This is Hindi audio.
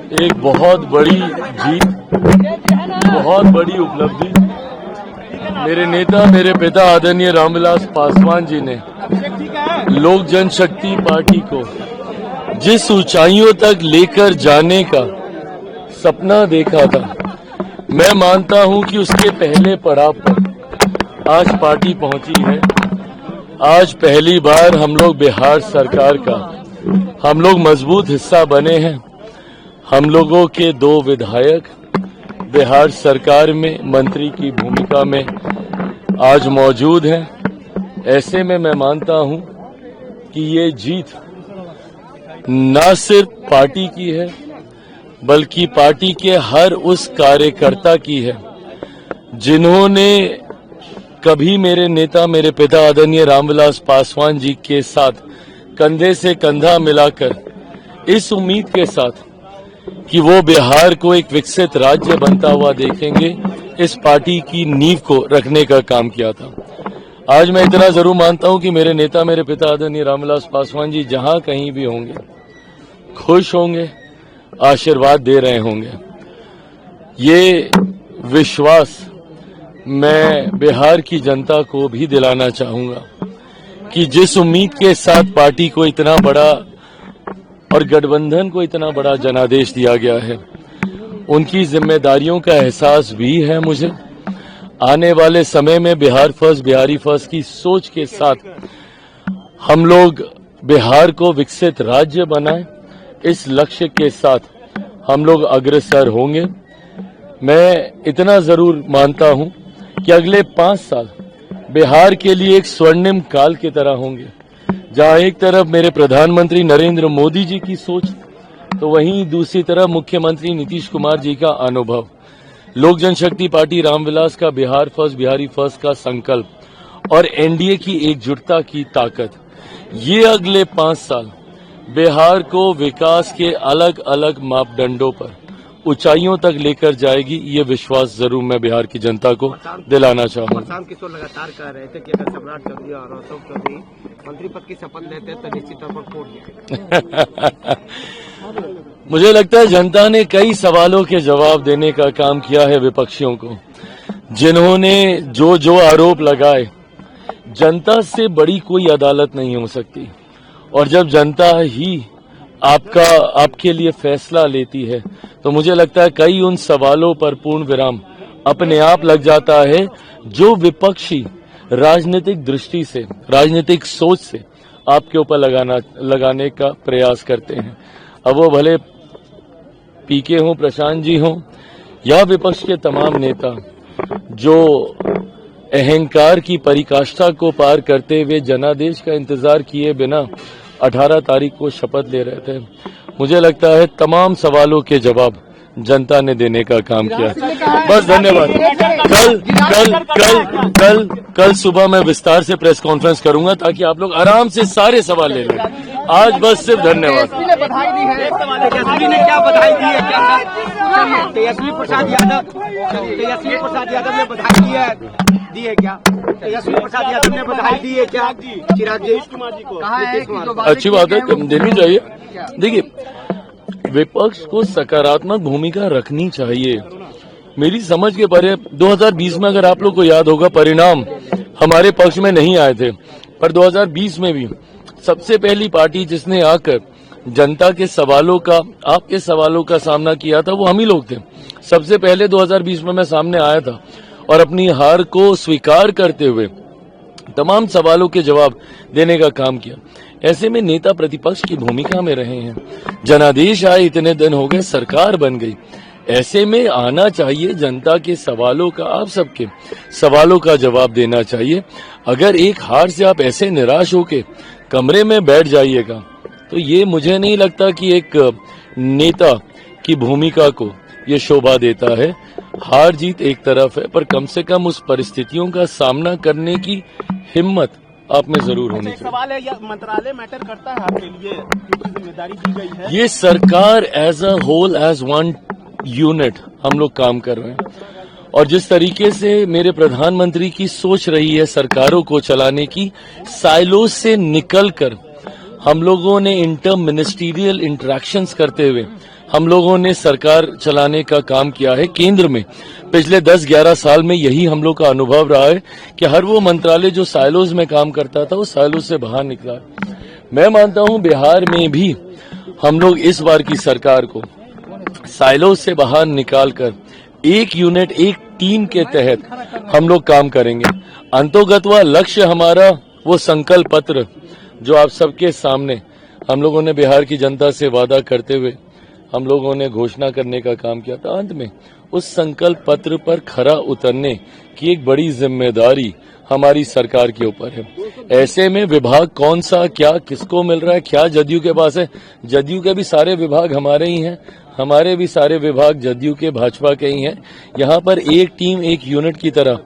एक बहुत बड़ी जीत, बहुत बड़ी उपलब्धि मेरे नेता, मेरे पिता आदरणीय रामविलास पासवान जी ने लोक जनशक्ति पार्टी को जिस ऊंचाइयों तक लेकर जाने का सपना देखा था, मैं मानता हूं कि उसके पहले पड़ाव पर आज पार्टी पहुंची है। आज पहली बार हम लोग बिहार सरकार का हम लोग मजबूत हिस्सा बने हैं। हम लोगों के 2 विधायक बिहार सरकार में मंत्री की भूमिका में आज मौजूद हैं। ऐसे में मैं मानता हूं कि ये जीत न सिर्फ पार्टी की है, बल्कि पार्टी के हर उस कार्यकर्ता की है जिन्होंने कभी मेरे नेता, मेरे पिता आदरणीय रामविलास पासवान जी के साथ कंधे से कंधा मिलाकर इस उम्मीद के साथ कि वो बिहार को एक विकसित राज्य बनता हुआ देखेंगे, इस पार्टी की नींव को रखने का काम किया था। आज मैं इतना जरूर मानता हूं कि मेरे नेता, मेरे पिता आदरणीय रामविलास पासवान जी जहां कहीं भी होंगे, खुश होंगे, आशीर्वाद दे रहे होंगे। ये विश्वास मैं बिहार की जनता को भी दिलाना चाहूंगा कि जिस उम्मीद के साथ पार्टी को इतना बड़ा और गठबंधन को इतना बड़ा जनादेश दिया गया है, उनकी जिम्मेदारियों का एहसास भी है मुझे। आने वाले समय में बिहार फर्स्ट, बिहारी फर्स्ट की सोच के साथ हम लोग बिहार को विकसित राज्य बनाएं, इस लक्ष्य के साथ हम लोग अग्रसर होंगे। मैं इतना जरूर मानता हूं कि अगले 5 साल बिहार के लिए एक स्वर्णिम काल की तरह होंगे, जहां एक तरफ मेरे प्रधानमंत्री नरेंद्र मोदी जी की सोच, तो वहीं दूसरी तरफ मुख्यमंत्री नीतीश कुमार जी का अनुभव, लोक जनशक्ति पार्टी रामविलास का बिहार फर्स्ट, बिहारी फर्स्ट का संकल्प और एनडीए की एकजुटता की ताकत, ये अगले 5 साल बिहार को विकास के अलग अलग मापदंडों पर ऊंचाइयों तक लेकर जाएगी। ये विश्वास जरूर मैं बिहार की जनता को दिलाना चाहूंगा। प्रशांत किशोर लगातार कह रहे थे कि अगर सम्राट चौधरी और अशोक चौधरी मंत्री पद की शपथ लेते हैं तो निश्चित तौर पर फोड़ जाएगा। मुझे लगता है जनता ने कई सवालों के जवाब देने का काम किया है विपक्षियों को, जिन्होंने जो आरोप लगाए। जनता से बड़ी कोई अदालत नहीं हो सकती, और जब जनता ही आपके लिए फैसला लेती है, तो मुझे लगता है कई उन सवालों पर पूर्ण विराम अपने आप लग जाता है जो विपक्षी राजनीतिक दृष्टि से, राजनीतिक सोच से आपके ऊपर लगाने का प्रयास करते हैं। अब वो भले पीके हों, प्रशांत जी हों, या विपक्ष के तमाम नेता जो अहंकार की परिकाष्ठा को पार करते हुए जनादेश का इंतजार किए बिना 18 तारीख को शपथ ले रहे थे। मुझे लगता है तमाम सवालों के जवाब जनता ने देने का काम किया। बस धन्यवाद। कल सुबह मैं विस्तार से प्रेस कॉन्फ्रेंस करूंगा ताकि आप लोग आराम से सारे सवाल ले लें। आज बस सिर्फ धन्यवाद। तेजस्वी ने बधाई दी है, क्या बधाई दी है? क्या तेजस्वी प्रसाद यादव ने बधाई दी है क्या? तेजस्वी प्रसाद यादव ने बधाई दी है क्या? चिराग जी कहा है कि अच्छी बात है, देनी चाहिए। देखिए, विपक्ष को सकारात्मक भूमिका रखनी चाहिए। मेरी समझ के परे 2020 में अगर आप लोग को याद होगा, परिणाम हमारे पक्ष में नहीं आए थे, पर 2020 में भी सबसे पहली पार्टी जिसने आकर जनता के सवालों का, आपके सवालों का सामना किया था, वो हम ही लोग थे। सबसे पहले 2020 में मैं सामने आया था और अपनी हार को स्वीकार करते हुए तमाम सवालों के जवाब देने का काम किया। ऐसे में नेता प्रतिपक्ष की भूमिका में रहे हैं। जनादेश आए, इतने दिन हो गए, सरकार बन गई। ऐसे में आना चाहिए, जनता के सवालों का, आप सबके सवालों का जवाब देना चाहिए। अगर एक हार से आप ऐसे निराश होके कमरे में बैठ जाइएगा, तो ये मुझे नहीं लगता कि एक नेता की भूमिका को ये शोभा देता है। हार जीत एक तरफ है, पर कम से कम उस परिस्थितियों का सामना करने की हिम्मत आप में जरूर होनी चाहिए। सवाल है, मंत्रालय मैटर करता है आपके लिए, क्योंकि जिम्मेदारी दी गई है। ये सरकार as a whole, as one unit हम लोग काम कर रहे हैं, और जिस तरीके से मेरे प्रधानमंत्री की सोच रही है सरकारों को चलाने की, साइलों से निकलकर हम लोगों ने इंटर मिनिस्ट्रियल इंटरेक्शंस करते हुए हम लोगों ने सरकार चलाने का काम किया है। केंद्र में पिछले 10-11 साल में यही हम लोग का अनुभव रहा है कि हर वो मंत्रालय जो साइलोज में काम करता था वो साइलोज से बाहर निकला। मैं मानता हूं बिहार में भी हम लोग इस बार की सरकार को साइलोज से बाहर निकालकर एक यूनिट, एक टीम के तहत हम लोग काम करेंगे। अंतोगत्वा लक्ष्य हमारा वो संकल्प पत्र जो आप सबके सामने हम लोगों ने बिहार की जनता से वादा करते हुए हम लोगों ने घोषणा करने का काम किया था। अंत में उस संकल्प पत्र पर खरा उतरने की एक बड़ी जिम्मेदारी हमारी सरकार के ऊपर है। ऐसे में विभाग कौन सा, क्या, किसको मिल रहा है, क्या जदयू के पास है। जदयू के भी सारे विभाग हमारे ही हैं, हमारे भी सारे विभाग जदयू के, भाजपा के ही हैं। यहाँ पर एक टीम, एक यूनिट की तरह